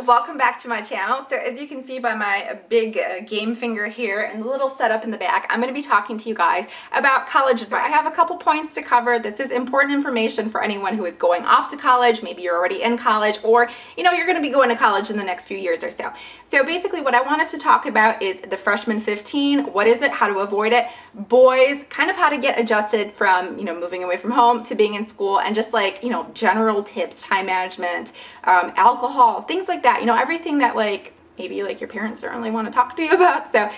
Welcome back to my channel. So as you can see by my big game finger here and the little setup in the back, I'm going to be talking to you guys about college advice. I have a couple points to cover. This is important information for anyone who is going off to college. Maybe you're already in college, or you're going to be going to college in the next few years or so. So basically what I wanted to talk about is the freshman 15. What is it? How to avoid it? Boys, kind of how to get adjusted from, moving away from home to being in school, and just like, general tips, time management, alcohol, things like that. Everything that maybe your parents don't really want to talk to you about. So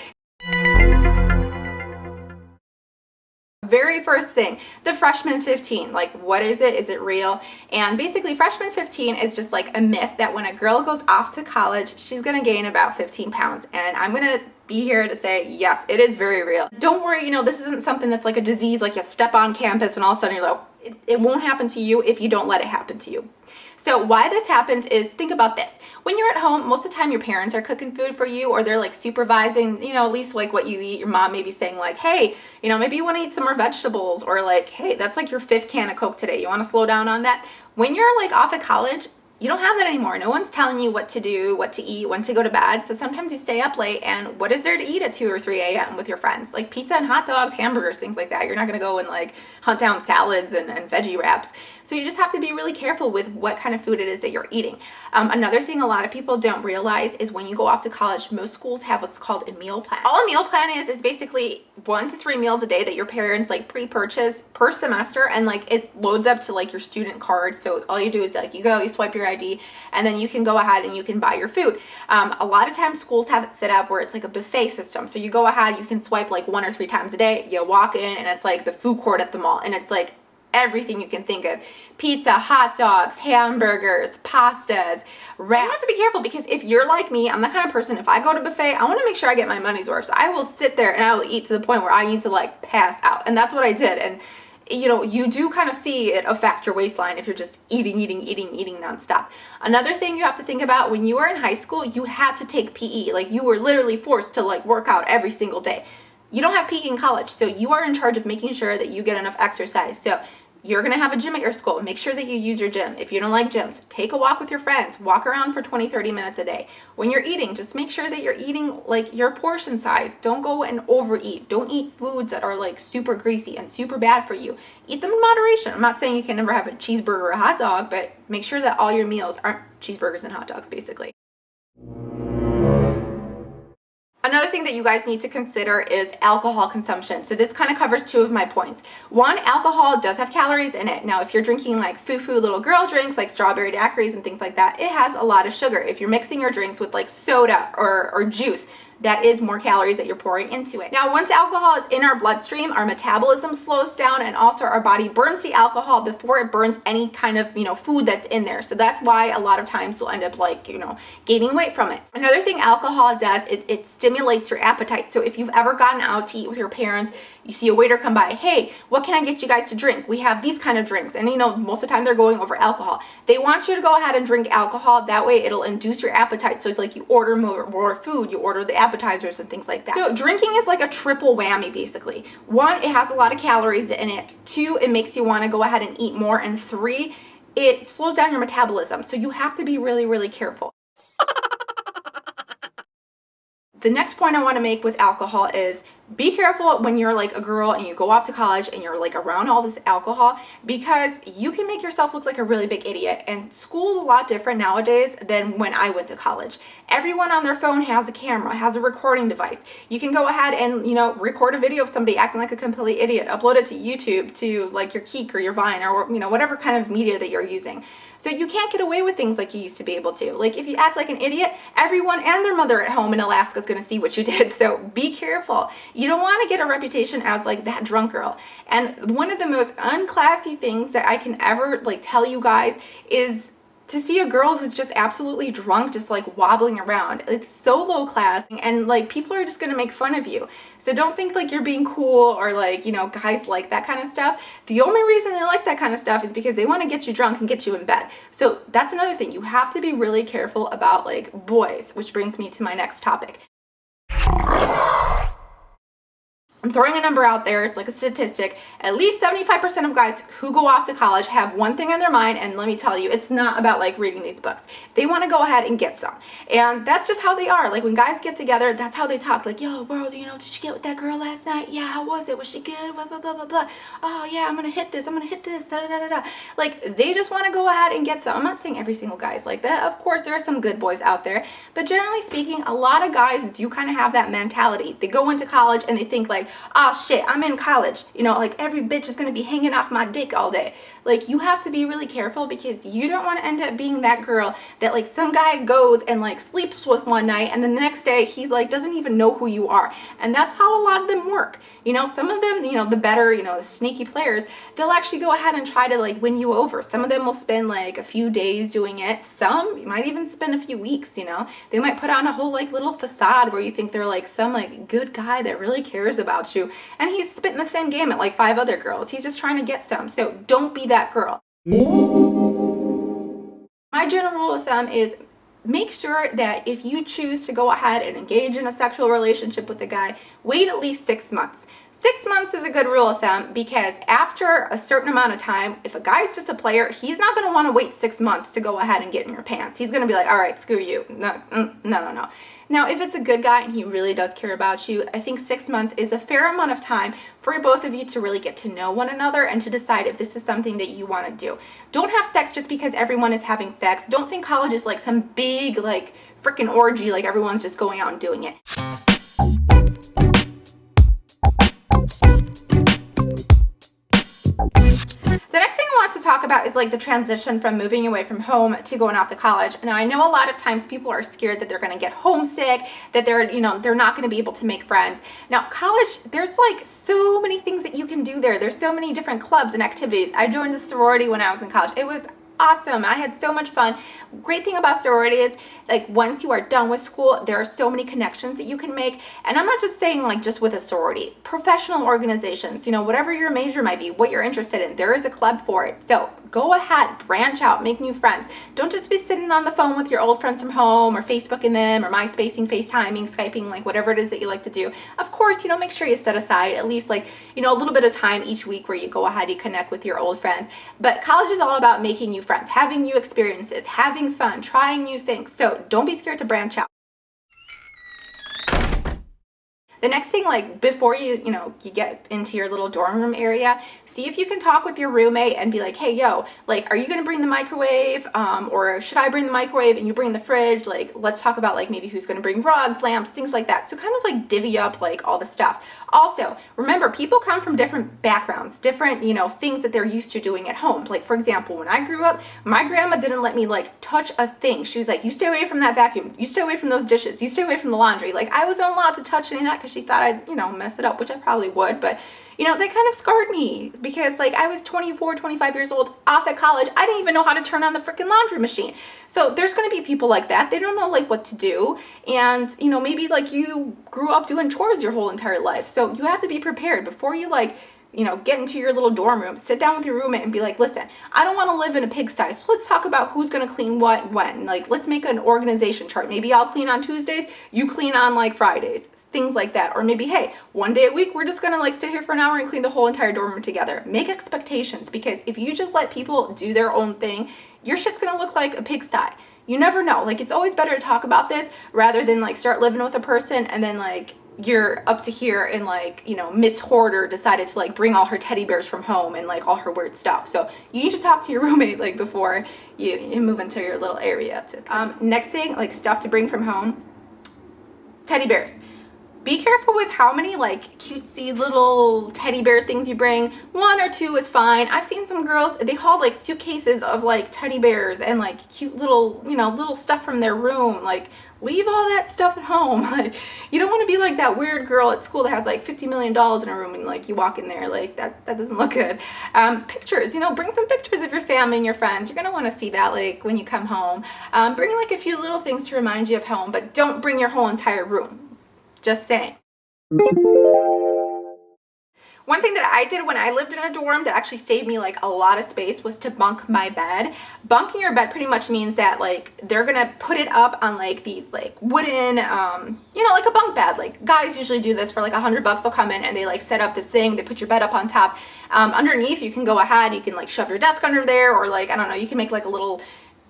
very first thing, the freshman 15, what is it? Is it real? And basically freshman 15 is just like a myth that when a girl goes off to college, she's going to gain about 15 pounds. And I'm going to be here to say, yes, it is very real. Don't worry, this isn't something that's like a disease, like you step on campus and all of a sudden you're like, it won't happen to you if you don't let it happen to you. So why this happens is, think about this. When you're at home, most of the time your parents are cooking food for you, or they're supervising, at least what you eat. Your mom may be saying hey, maybe you want to eat some more vegetables, or hey, that's your 5th can of Coke today. You want to slow down on that? When you're off at college, you don't have that anymore. No one's telling you what to do, what to eat, when to go to bed. So sometimes you stay up late, and what is there to eat at 2 or 3 a.m. with your friends? Pizza and hot dogs, hamburgers, things like that. You're not going to go and hunt down salads and veggie wraps. So you just have to be really careful with what kind of food it is that you're eating. Another thing a lot of people don't realize is when you go off to college, most schools have what's called a meal plan. All a meal plan is basically 1 to 3 meals a day that your parents pre-purchase per semester, and it loads up to your student card. So all you do is you swipe your ID, and then you can go ahead and you can buy your food. A lot of times schools have it set up where it's a buffet system. So you go ahead, you can swipe 1 or 3 times a day. You walk in and it's the food court at the mall, and it's everything you can think of. Pizza, hot dogs, hamburgers, pastas, wraps. You have to be careful, because if you're like me, I'm the kind of person, if I go to buffet, I want to make sure I get my money's worth. So I will sit there and I will eat to the point where I need to pass out. And that's what I did. And you do kind of see it affect your waistline if you're just eating nonstop. Another thing you have to think about, when you were in high school, you had to take PE. You were literally forced to work out every single day. You don't have PE in college, so you are in charge of making sure that you get enough exercise. So you're going to have a gym at your school. Make sure that you use your gym. If you don't like gyms, take a walk with your friends. Walk around for 20-30 minutes a day. When you're eating, just make sure that you're eating your portion size. Don't go and overeat. Don't eat foods that are super greasy and super bad for you. Eat them in moderation. I'm not saying you can never have a cheeseburger or a hot dog, but make sure that all your meals aren't cheeseburgers and hot dogs, basically. Another thing that you guys need to consider is alcohol consumption. So this kind of covers 2 of my points. 1, alcohol does have calories in it. Now, if you're drinking foo-foo little girl drinks like strawberry daiquiris and things like that, it has a lot of sugar. If you're mixing your drinks with soda or juice, that is more calories that you're pouring into it. Now, once alcohol is in our bloodstream, our metabolism slows down, and also our body burns the alcohol before it burns any kind of, food that's in there. So that's why a lot of times you'll end up gaining weight from it. Another thing alcohol does, it stimulates your appetite. So if you've ever gotten out to eat with your parents, you see a waiter come by, hey, what can I get you guys to drink? We have these kind of drinks. And most of the time they're going over alcohol. They want you to go ahead and drink alcohol. That way it'll induce your appetite. So you order more food, you order the appetizers and things like that. So drinking is a triple whammy, basically. 1, it has a lot of calories in it. 2, it makes you want to go ahead and eat more. And 3, it slows down your metabolism. So you have to be really, really careful. The next point I want to make with alcohol is, be careful when you're a girl and you go off to college and you're around all this alcohol, because you can make yourself look like a really big idiot. And school's a lot different nowadays than when I went to college. Everyone on their phone has a camera, has a recording device. You can go ahead and, record a video of somebody acting like a complete idiot, upload it to YouTube, to your Keek or your Vine, or, whatever kind of media that you're using. So you can't get away with things like you used to be able to. If you act like an idiot, everyone and their mother at home in Alaska is going to see what you did. So be careful. You don't want to get a reputation as that drunk girl. And one of the most unclassy things that I can ever tell you guys is to see a girl who's just absolutely drunk, just wobbling around. It's so low class, and people are just gonna make fun of you. So don't think you're being cool, or guys like that kind of stuff. The only reason they like that kind of stuff is because they want to get you drunk and get you in bed. So that's another thing. You have to be really careful about boys, which brings me to my next topic. I'm throwing a number out there. It's like a statistic. At least 75% of guys who go off to college have one thing in their mind, and let me tell you, it's not about like reading these books. They want to go ahead and get some. And that's just how they are. Like when guys get together, that's how they talk. Like, yo, bro, you know, did you get with that girl last night? Yeah, how was it? Was she good? Blah, blah, blah, blah, blah. Oh, yeah, I'm going to hit this. I'm going to hit this. Da, da, da, da, da. Like they just want to go ahead and get some. I'm not saying every single guy is like that. Of course, there are some good boys out there. But generally speaking, a lot of guys do kind of have that mentality. They go into college and they think like, oh shit, I'm in college, you know, like every bitch is gonna be hanging off my dick all day. Like you have to be really careful because you don't want to end up being that girl that like some guy goes and like sleeps with one night and then the next day he's like doesn't even know who you are. And that's how a lot of them work. You know, some of them, you know, the better, you know, the sneaky players, they'll actually go ahead and try to like win you over. Some of them will spend like a few days doing it. Some might even spend a few weeks, you know. They might put on a whole like little facade where you think they're like some like good guy that really cares about you. And he's spitting the same game at like 5 other girls. He's just trying to get some. So don't be that girl. My general rule of thumb is make sure that if you choose to go ahead and engage in a sexual relationship with a guy, wait at least 6 months. 6 months is a good rule of thumb because after a certain amount of time, if a guy's just a player, he's not going to want to wait 6 months to go ahead and get in your pants. He's going to be like, all right, screw you. No. Now, if it's a good guy and he really does care about you, I think 6 months is a fair amount of time for both of you to really get to know one another and to decide if this is something that you want to do. Don't have sex just because everyone is having sex. Don't think college is like some big, like, freaking orgy, like everyone's just going out and doing it. The next thing I want to talk about is like the transition from moving away from home to going off to college. Now I know a lot of times people are scared that they're going to get homesick, that they're not going to be able to make friends. Now college, there's like so many things that you can do there. There's so many different clubs and activities. I joined the sorority when I was in college. It was awesome. I had so much fun. Great thing about sorority is like once you are done with school, there are so many connections that you can make. And I'm not just saying like just with a sorority, professional organizations, you know, whatever your major might be, what you're interested in, there is a club for it. So go ahead, branch out, make new friends. Don't just be sitting on the phone with your old friends from home or Facebooking them or MySpacing, FaceTiming, Skyping, like whatever it is that you like to do. Of course, you know, make sure you set aside at least like, you know, a little bit of time each week where you go ahead, you connect with your old friends. But college is all about making new friends, having new experiences, having fun, trying new things. So don't be scared to branch out. The next thing, like before you get into your little dorm room area, see if you can talk with your roommate and be like, hey, yo, like, are you going to bring the microwave? Or should I bring the microwave and you bring the fridge? Like, let's talk about like maybe who's going to bring rugs, lamps, things like that. So kind of like divvy up like all the stuff. Also, remember, people come from different backgrounds, different, you know, things that they're used to doing at home. Like, for example, when I grew up, my grandma didn't let me like touch a thing. She was like, you stay away from that vacuum. You stay away from those dishes. You stay away from the laundry. Like, I wasn't allowed to touch any of that because she thought I'd, you know, mess it up, which I probably would. But, you know, that kind of scarred me because like I was 24, 25 years old off at college. I didn't even know how to turn on the freaking laundry machine. So there's going to be people like that. They don't know like what to do. And, you know, maybe like you grew up doing chores your whole entire life. So you have to be prepared before you like, you know, get into your little dorm room, sit down with your roommate and be like, listen, I don't want to live in a pigsty. So let's talk about who's going to clean what, when. Like, let's make an organization chart. Maybe I'll clean on Tuesdays, you clean on like Fridays, things like that. Or maybe, hey, one day a week, we're just going to like sit here for an hour and clean the whole entire dorm room together. Make expectations, because if you just let people do their own thing, your shit's going to look like a pigsty. You never know. Like, it's always better to talk about this rather than like start living with a person and then like you're up to here and like, you know, Miss Hoarder decided to like bring all her teddy bears from home and like all her weird stuff. So you need to talk to your roommate like before you move into your little area. Next thing, like stuff to bring from home, teddy bears. Be careful with how many like cutesy little teddy bear things you bring. 1 or 2 is fine. I've seen some girls, they haul like suitcases of like teddy bears and like cute little, you know, little stuff from their room. Like, leave all that stuff at home. Like, you don't want to be like that weird girl at school that has like $50 million in her room and like you walk in there, like that doesn't look good. Pictures, you know, bring some pictures of your family and your friends. You're going to want to see that like when you come home. Bring like a few little things to remind you of home, but don't bring your whole entire room. Just saying. One thing that I did when I lived in a dorm that actually saved me like a lot of space was to bunk my bed. Bunking your bed pretty much means that like they're gonna put it up on like these like wooden, you know, like a bunk bed. Like guys usually do this for like $100. They'll come in and they like set up this thing, they put your bed up on top. Underneath you can go ahead, you can like shove your desk under there, or like, I don't know, you can make like a little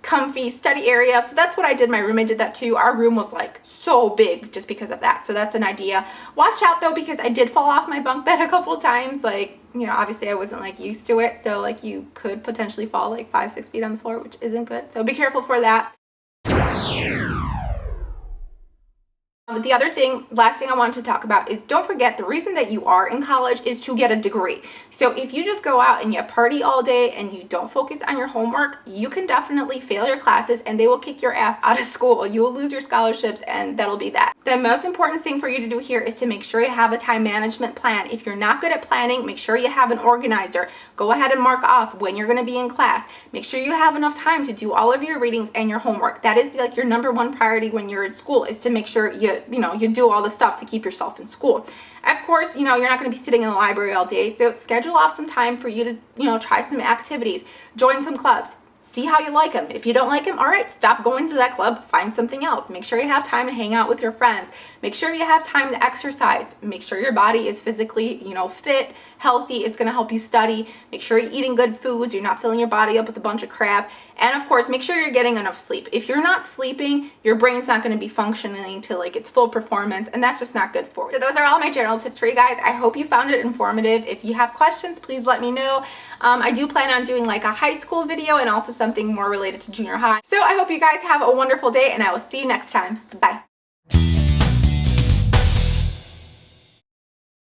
comfy study area. So that's what I did. My roommate did that too. Our room was like so big just because of that. So that's an idea. Watch out though, because I did fall off my bunk bed a couple times. Like, you know, obviously I wasn't like used to it. So like you could potentially fall like 5-6 feet on the floor, which isn't good. So be careful for that. The other thing, last thing I want to talk about is don't forget the reason that you are in college is to get a degree. So if you just go out and you party all day and you don't focus on your homework, you can definitely fail your classes and they will kick your ass out of school. You will lose your scholarships and that'll be that. The most important thing for you to do here is to make sure you have a time management plan. If you're not good at planning, make sure you have an organizer. Go ahead and mark off when you're going to be in class. Make sure you have enough time to do all of your readings and your homework. That is like your number one priority when you're in school, is to make sure you do all the stuff to keep yourself in school. Of course, you're not going to be sitting in the library all day, so schedule off some time for you to, try some activities, join some clubs, see how you like them. If you don't like them, all right, stop going to that club, find something else. Make sure you have time to hang out with your friends. Make sure you have time to exercise. Make sure your body is physically, fit, healthy. It's going to help you study. Make sure you're eating good foods. You're not filling your body up with a bunch of crap. And of course, make sure you're getting enough sleep. If you're not sleeping, your brain's not going to be functioning to like its full performance, and that's just not good for you. So those are all my general tips for you guys. I hope you found it informative. If you have questions, please let me know. I do plan on doing like a high school video and also something more related to junior high. So I hope you guys have a wonderful day, and I will see you next time. Bye.